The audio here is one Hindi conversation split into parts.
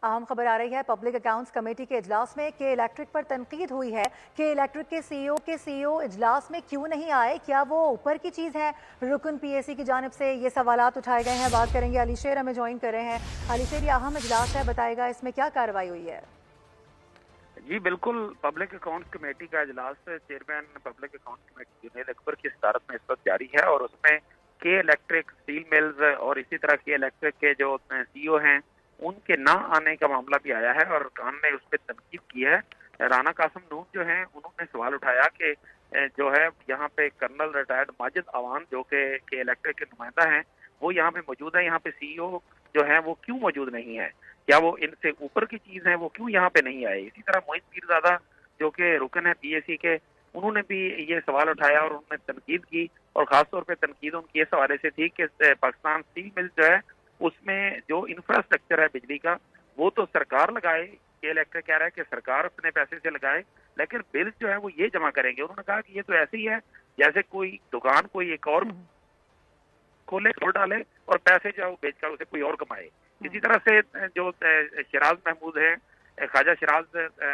अहम खबर आ रही है। पब्लिक अकाउंट्स कमेटी के इजलास में के इलेक्ट्रिक पर तनकीद हुई है कि इलेक्ट्रिक के सीईओ इजलास में क्यों नहीं आए, क्या वो ऊपर की चीज़ है। रुकन पीएसी की जानिब से ये सवालात उठाए गए हैं। बात करेंगे, अली शेर हमें ज्वाइन कर रहे हैं। अली शेर, ये अहम इजलास है, बताएगा इसमें क्या कार्रवाई हुई है। जी बिल्कुल, पब्लिक अकाउंट्स कमेटी का इजलास chairman public accounts committee Junaid Akbar की सदारत में इस वक्त जारी है और उसमें के इलेक्ट्रिक, स्टील मिल्स और इसी तरह के इलेक्ट्रिक के जो सीईओ हैं उनके ना आने का मामला भी आया है और खान ने उस पर तनकीद की है। राना कासिम नून जो हैं उन्होंने सवाल उठाया कि जो है यहाँ पे कर्नल रिटायर्ड माजिद अवान जो के इलेक्ट्रिक के नुमाइंदा हैं वो यहाँ पे मौजूद है, यहाँ पे सीईओ जो है वो क्यों मौजूद नहीं है, क्या वो इनसे ऊपर की चीज है, वो क्यों यहाँ पे नहीं आए। इसी तरह मोइन पीरजादा जो कि रुकन है पीएसी के, उन्होंने भी ये सवाल उठाया और उन्होंने तनकीद की और खासतौर पे तनकीद उनकी इस हवाले से थी कि पाकिस्तान स्टील मिल जो है उसमें जो इंफ्रास्ट्रक्चर है बिजली का वो तो सरकार लगाए, के इलेक्ट्रिक कह रहा है कि सरकार अपने पैसे से लगाए, लेकिन बिल जो है वो ये जमा करेंगे। उन्होंने कहा कि ये तो ऐसे ही है जैसे कोई दुकान कोई एक और खोले, खोल डाले और पैसे जो है वो बेचकर उसे कोई और कमाए। इसी तरह से जो शिराज महमूद है, ख्वाजा शिराज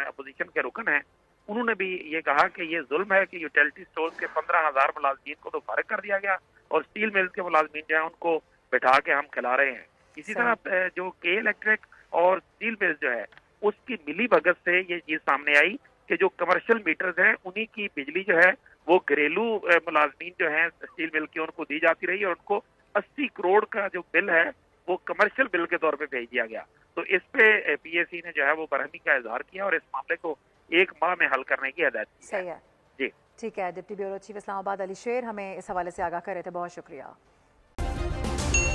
अपोजिशन के रुकन है, उन्होंने भी ये कहा कि ये जुल्म है कि यूटिलिटी स्टोर्स के 15,000 मुलाजमीन को तो फारिग कर दिया गया और स्टील मिल्स के मुलाजमीन जो है उनको बैठा के हम खिला रहे हैं। इसी तरह जो के इलेक्ट्रिक और स्टील मिल्स जो है उसकी मिली भगत से ये चीज सामने आई कि जो कमर्शियल मीटर्स हैं उन्हीं की बिजली जो है वो घरेलू मुलाजमीन जो है स्टील मिल की उनको दी जाती रही और उनको 80 करोड़ का जो बिल है वो कमर्शियल बिल के तौर पे भेज दिया गया। तो इस पे पीएसी ने जो है वो बरहमी का इजहार किया और इस मामले को 1 माह में हल करने की हिदायत की। सही है जी, ठीक है। Deputy bureau chief Islamabad Ali शेर हमें इस हवाले से आगाह कर रहे थे, बहुत शुक्रिया।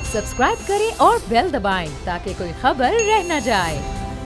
सब्सक्राइब करें और बेल दबाएं ताकि कोई खबर रह न जाए।